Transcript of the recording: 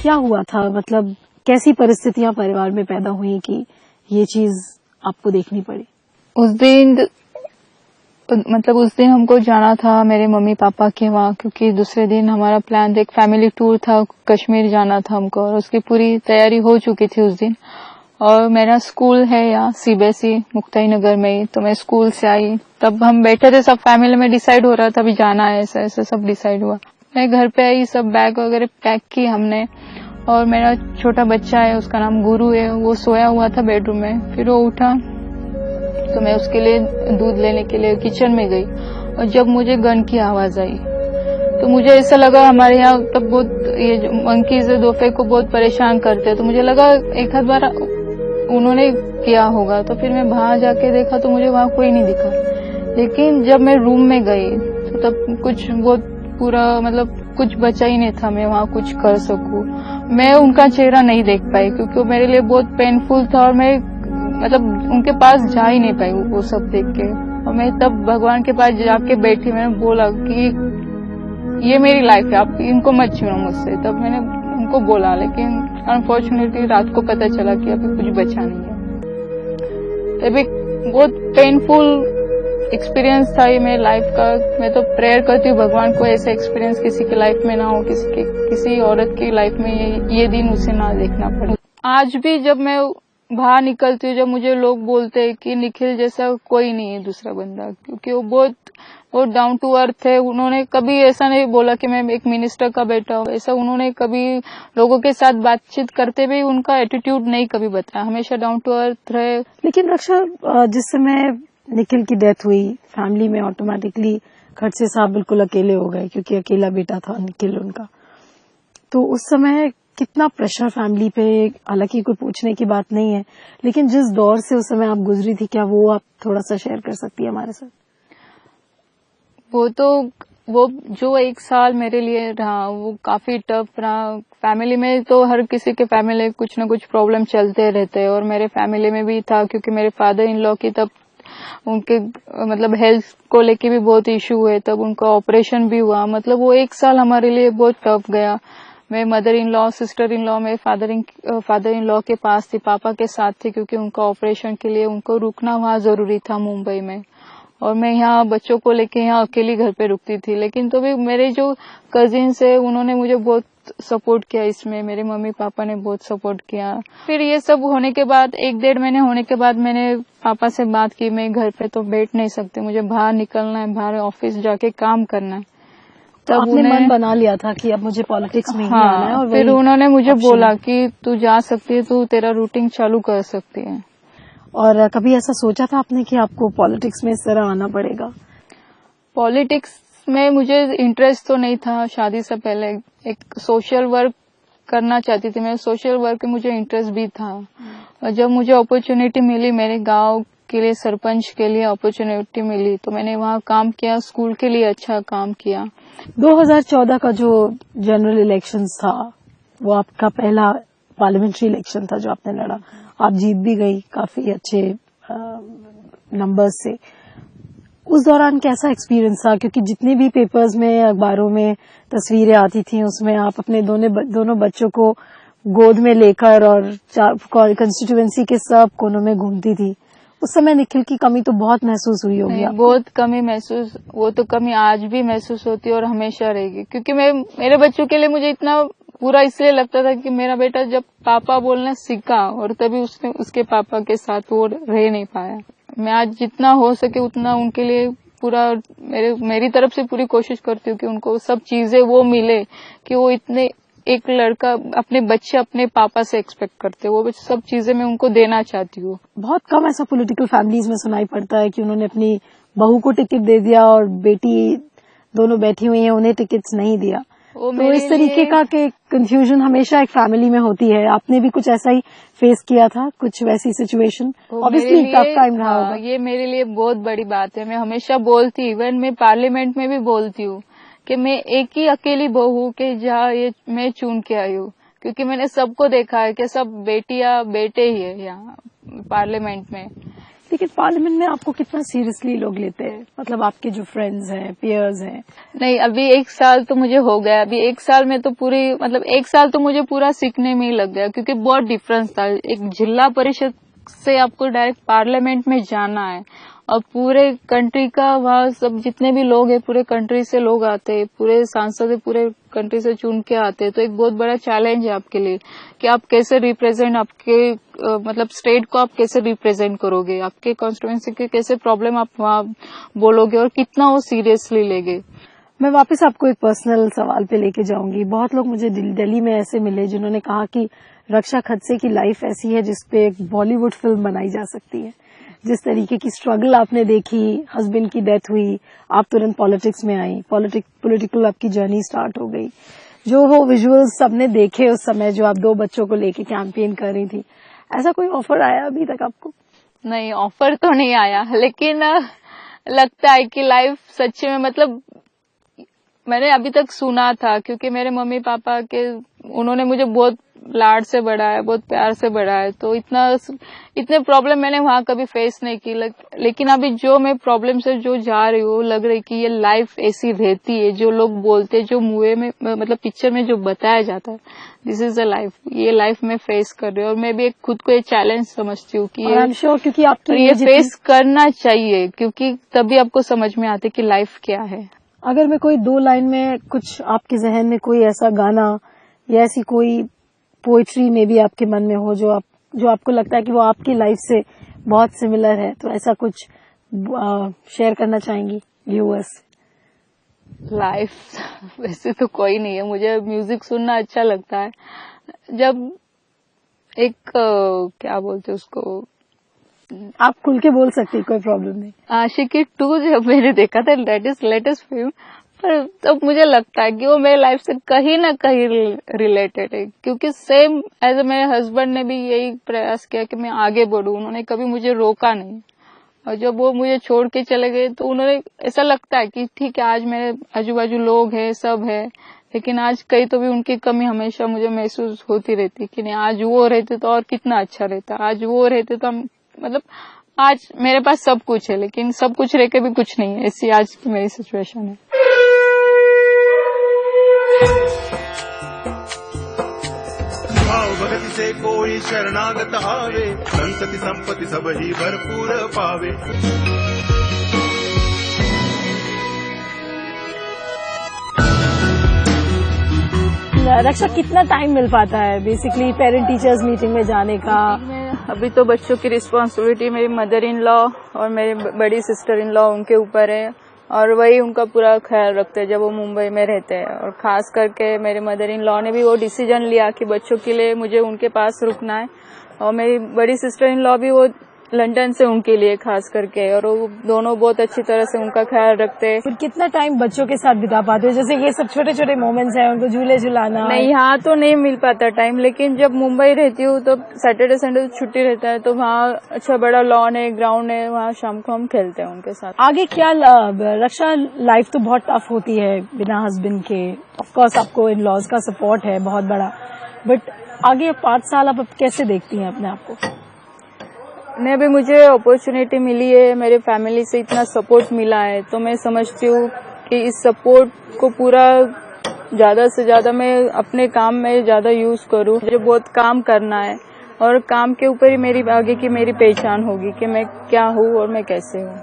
क्या हुआ था, मतलब कैसी परिस्थितियां परिवार में पैदा हुई कि ये चीज आपको देखनी पड़ी? उस दिन हमको जाना था मेरे मम्मी पापा के वहाँ, क्योंकि दूसरे दिन हमारा प्लान था, एक फैमिली टूर था, कश्मीर जाना था हमको, और उसकी पूरी तैयारी हो चुकी थी उस दिन। और मेरा स्कूल है यहाँ सीबीएसई मुक्ताई नगर में ही, तो मैं स्कूल से आई, तब हम बैठे थे सब फैमिली में, डिसाइड हो रहा था अभी जाना है, ऐसा ऐसा सब डिसाइड हुआ। मैं घर पे आई, सब बैग वगैरह पैक की हमने, और मेरा छोटा बच्चा है, उसका नाम गुरु है, वो सोया हुआ था बेडरूम में। फिर वो उठा तो मैं उसके लिए दूध लेने के लिए किचन में गई, और जब मुझे गन की आवाज आई तो मुझे ऐसा लगा, हमारे यहाँ तब बहुत ये मंकीज दोपहर को बहुत परेशान करते हैं, तो मुझे लगा एक आध बार उन्होंने किया होगा। तो फिर मैं बाहर जाके देखा तो मुझे वहाँ कोई नहीं दिखा। लेकिन जब मैं रूम में गई तो तब कुछ बहुत पूरा मतलब कुछ बचा ही नहीं था मैं वहाँ कुछ कर सकूं। मैं उनका चेहरा नहीं देख पाई क्योंकि वो मेरे लिए बहुत पेनफुल था, और मैं मतलब उनके पास जा ही नहीं पाई वो सब देख के। और मैं तब भगवान के पास जाके बैठी, मैंने बोला कि ये मेरी लाइफ है, आप इनको मत छीनो मुझसे। तब मैंने उनको बोला, लेकिन अनफॉर्चुनेटली रात को पता चला कि अभी कुछ बचा नहीं है। तभी बहुत पेनफुल एक्सपीरियंस था ये मेरी लाइफ का। मैं तो प्रेयर करती हूँ भगवान को ऐसा एक्सपीरियंस किसी की लाइफ में ना हो, किसी औरत की लाइफ में ये दिन उसे ना देखना पड़े। आज भी जब मैं बाहर निकलती हूँ, जब मुझे लोग बोलते हैं कि निखिल जैसा कोई नहीं है दूसरा बंदा, क्योंकि वो बहुत डाउन टू अर्थ है। उन्होंने कभी ऐसा नहीं बोला कि मैं एक मिनिस्टर का बेटा हूँ, ऐसा उन्होंने कभी लोगों के साथ बातचीत करते भी उनका एटीट्यूड नहीं कभी बताया, हमेशा डाउन टू अर्थ रहे। लेकिन रक्षा, जिस समय निखिल की डेथ हुई, फैमिली में ऑटोमेटिकली खड़से साहब बिल्कुल अकेले हो गए, क्योंकि अकेला बेटा था निखिल उनका। तो उस समय कितना प्रेशर फैमिली पे, हालांकि कोई पूछने की बात नहीं है, लेकिन जिस दौर से उस समय आप गुजरी थी, क्या वो आप थोड़ा सा शेयर कर सकती है हमारे साथ? वो जो एक साल मेरे लिए रहा वो काफी टफ रहा। फैमिली में तो हर किसी के फैमिली में कुछ न कुछ प्रॉब्लम चलते रहते हैं, और मेरे फैमिली में भी था, क्योंकि मेरे फादर इन लॉ की तब उनके मतलब हेल्थ को लेके भी बहुत इशू हुए, तब उनका ऑपरेशन भी हुआ। मतलब वो एक साल हमारे लिए बहुत टफ गया। मैं mother in law, sister in law में फादर इन लॉ के पास थी, पापा के साथ थी, क्योंकि उनका ऑपरेशन के लिए उनको रुकना वहाँ जरूरी था मुंबई में, और मैं यहाँ बच्चों को लेके यहाँ अकेली घर पे रुकती थी। लेकिन तो भी मेरे जो कजिन्स है उन्होंने मुझे बहुत सपोर्ट किया इसमें, मेरे मम्मी पापा ने बहुत सपोर्ट किया। फिर ये सब होने के बाद 1-1.5 महीने होने के बाद मैंने पापा से बात की, मैं घर पे तो बैठ नहीं सकती, मुझे बाहर निकलना है, बाहर ऑफिस जाके काम करना है। तब आपने मन बना लिया था कि अब मुझे पॉलिटिक्स में ही आना है। और फिर उन्होंने मुझे बोला कि तू जा सकती है, तू तेरा रूटीन चालू कर सकती है। और कभी ऐसा सोचा था आपने कि आपको पॉलिटिक्स में इस तरह आना पड़ेगा? पॉलिटिक्स में मुझे इंटरेस्ट तो नहीं था शादी से पहले, एक सोशल वर्क करना चाहती थी मैं, सोशल वर्क में मुझे इंटरेस्ट भी था। और जब मुझे अपॉर्चुनिटी मिली, मेरे गांव के लिए सरपंच के लिए अपॉर्चुनिटी मिली, तो मैंने वहाँ काम किया, स्कूल के लिए अच्छा काम किया। 2014 का जो जनरल इलेक्शंस था वो आपका पहला पार्लियामेंट्री इलेक्शन था जो आपने लड़ा, आप जीत भी गई काफी अच्छे नंबर्स से। उस दौरान कैसा एक्सपीरियंस था? क्योंकि जितने भी पेपर्स में, अखबारों में तस्वीरें आती थी, उसमें आप अपने दोनों बच्चों को गोद में लेकर और कंस्टिट्यूएंसी के सब कोनों में घूमती थी। उस समय निखिल की कमी तो बहुत महसूस हुई होगी आपको? बहुत कमी महसूस, वो तो कमी आज भी महसूस होती है और हमेशा रहेगी, क्योंकि मेरे बच्चों के लिए मुझे इतना बुरा इसलिए लगता था कि मेरा बेटा जब पापा बोलना सीखा और तभी उसने उसके पापा के साथ वो रह नहीं पाया। मैं आज जितना हो सके उतना उनके लिए पूरा मेरी तरफ से पूरी कोशिश करती हूँ कि उनको सब चीजें वो मिले, कि वो इतने एक लड़का अपने बच्चे अपने पापा से एक्सपेक्ट करते हैं, वो सब चीजें मैं उनको देना चाहती हूँ। बहुत कम ऐसा पॉलिटिकल फैमिलीज में सुनाई पड़ता है कि उन्होंने अपनी बहू को टिकट दे दिया और बेटी दोनों बैठी हुई है उन्हें टिकट्स नहीं दिया। तो इस तरीके का कंफ्यूजन हमेशा एक फैमिली में होती है। आपने भी कुछ ऐसा ही फेस किया था, कुछ वैसी सिचुएशन? ऑब्वियसली टफ टाइम रहा होगा। ये मेरे लिए बहुत बड़ी बात है। मैं हमेशा बोलती, इवन मैं पार्लियामेंट में भी बोलती हूँ कि मैं एक ही अकेली बहू हूँ कि जहाँ ये मैं चुन के आई हूँ, क्योंकि मैंने सबको देखा है कि सब बेटियां बेटे ही है यहाँ पार्लियामेंट में। लेकिन पार्लियामेंट में आपको कितना सीरियसली लोग लेते हैं, मतलब आपके जो फ्रेंड्स हैं, पीयर्स हैं? नहीं, अभी 1 साल तो मुझे हो गया। अभी 1 साल में तो पूरी मतलब 1 साल तो मुझे पूरा सीखने में ही लग गया, क्योंकि बहुत डिफरेंस था। एक जिला परिषद से आपको डायरेक्ट पार्लियामेंट में जाना है, और पूरे कंट्री का वहाँ सब जितने भी लोग हैं, पूरे कंट्री से लोग आते हैं, पूरे सांसद पूरे कंट्री से चुन के आते हैं। तो एक बहुत बड़ा चैलेंज है आपके लिए कि आप कैसे रिप्रेजेंट आपके मतलब स्टेट को आप कैसे रिप्रेजेंट करोगे, आपके कॉन्स्टिट्यूएंसी के कैसे प्रॉब्लम आप वहाँ बोलोगे और कितना वो सीरियसली लेंगे। मैं वापस आपको एक पर्सनल सवाल पे लेके जाऊंगी। बहुत लोग मुझे दिल्ली में ऐसे मिले जिन्होंने कहा कि रक्षा खडसे की लाइफ ऐसी है जिसपे एक बॉलीवुड फिल्म बनाई जा सकती है। जिस तरीके की स्ट्रगल आपने देखी, हस्बैंड की डेथ हुई, आप तुरंत पॉलिटिक्स में आई, पॉलिटिकल आपकी जर्नी स्टार्ट हो गई, जो वो विजुअल्स सबने देखे उस समय, जो आप 2 बच्चों को लेके कैंपेन कर रही थी, ऐसा कोई ऑफर आया अभी तक आपको? नहीं, ऑफर तो नहीं आया, लेकिन लगता है कि लाइफ सच्ची में मतलब मैंने अभी तक सुना था, क्योंकि मेरे मम्मी पापा के उन्होंने मुझे बहुत लाड से बढ़ाया, बहुत प्यार से बढ़ाया, तो इतने प्रॉब्लम मैंने वहां कभी फेस नहीं की। लेकिन अभी जो मैं प्रॉब्लम से जो जा रही हूँ, लग रही कि ये लाइफ ऐसी रहती है, जो लोग बोलते हैं, जो मूवी में मतलब पिक्चर में जो बताया जाता है, दिस इज अ लाइफ, ये लाइफ में फेस कर रही हूँ। और मैं भी खुद को एक चैलेंज समझती हूँ कि क्योंकि आपकी ये फेस करना चाहिए, क्योंकि तभी आपको समझ में आते कि लाइफ क्या है। अगर मैं कोई 2 लाइन में कुछ आपके जहन में कोई ऐसा गाना या ऐसी कोई पोइट्री में भी आपके मन में हो जो आपको लगता है कि वो आपकी लाइफ से बहुत सिमिलर है, तो ऐसा कुछ शेयर करना चाहेंगी व्यूअर्स? लाइफ वैसे तो कोई नहीं है, मुझे म्यूजिक सुनना अच्छा लगता है। जब एक क्या बोलते उसको, आप खुल के बोल सकती, कोई प्रॉब्लम नहीं। आशिकी 2 जब मैंने देखा था, दैट इज लेटेस्ट फिल्म, पर तब मुझे लगता है कि वो मेरे लाइफ से कहीं ना कहीं रिलेटेड है, क्योंकि सेम एज मेरे हस्बैंड ने भी यही प्रयास किया कि मैं आगे बढ़ूं, उन्होंने कभी मुझे रोका नहीं। और जब वो मुझे छोड़ के चले गए तो उन्होंने ऐसा लगता है कि ठीक है, आज मेरे आजू बाजू लोग हैं, सब है, लेकिन आज कहीं तो भी उनकी कमी हमेशा मुझे महसूस होती रहती कि नहीं, आज वो रहते तो और कितना अच्छा रहता, आज वो रहते तो हम मतलब आज मेरे पास सब कुछ है, लेकिन सब कुछ रह के भी कुछ नहीं है। ऐसी आज की मेरी सिचुएशन है। भाव भगति से कोई शरणागत आवे, संतति संपत्ति सब ही भरपूर पावे। रक्षा, कितना टाइम मिल पाता है बेसिकली पेरेंट टीचर्स मीटिंग में जाने का? अभी तो बच्चों की रिस्पॉन्सिबिलिटी मेरी मदर इन लॉ और मेरी बड़ी सिस्टर इन लॉ उनके ऊपर है, और वही उनका पूरा ख्याल रखते हैं जब वो मुंबई में रहते हैं। और खास करके मेरे मदर इन लॉ ने भी वो डिसीजन लिया कि बच्चों के लिए मुझे उनके पास रुकना है, और मेरी बड़ी सिस्टर इन लॉ भी वो लंदन से उनके लिए खास करके, और वो दोनों बहुत अच्छी तरह से उनका ख्याल रखते हैं। फिर कितना टाइम बच्चों के साथ बिता पाते हो? जैसे ये सब छोटे छोटे मोमेंट्स हैं, उनको झूले झुलाना। नहीं, यहाँ तो नहीं मिल पाता टाइम, लेकिन जब मुंबई रहती हूँ तो सैटरडे संडे छुट्टी रहता है, तो वहाँ अच्छा बड़ा लॉन है, ग्राउंड है, वहाँ शाम को हम खेलते हैं उनके साथ। आगे क्या रक्षा, लाइफ तो बहुत टफ होती है बिना हस्बैंड के। ऑफ कोर्स आपको इन लॉज का सपोर्ट है बहुत बड़ा, बट आगे 5 साल आप कैसे देखती हैं अपने आप को? नहीं, अभी मुझे अपॉर्चुनिटी मिली है, मेरे फैमिली से इतना सपोर्ट मिला है, तो मैं समझती हूँ कि इस सपोर्ट को पूरा ज्यादा से ज्यादा मैं अपने काम में ज्यादा यूज करूँ। मुझे बहुत काम करना है, और काम के ऊपर ही मेरी आगे की मेरी पहचान होगी कि मैं क्या हूँ और मैं कैसे हूँ।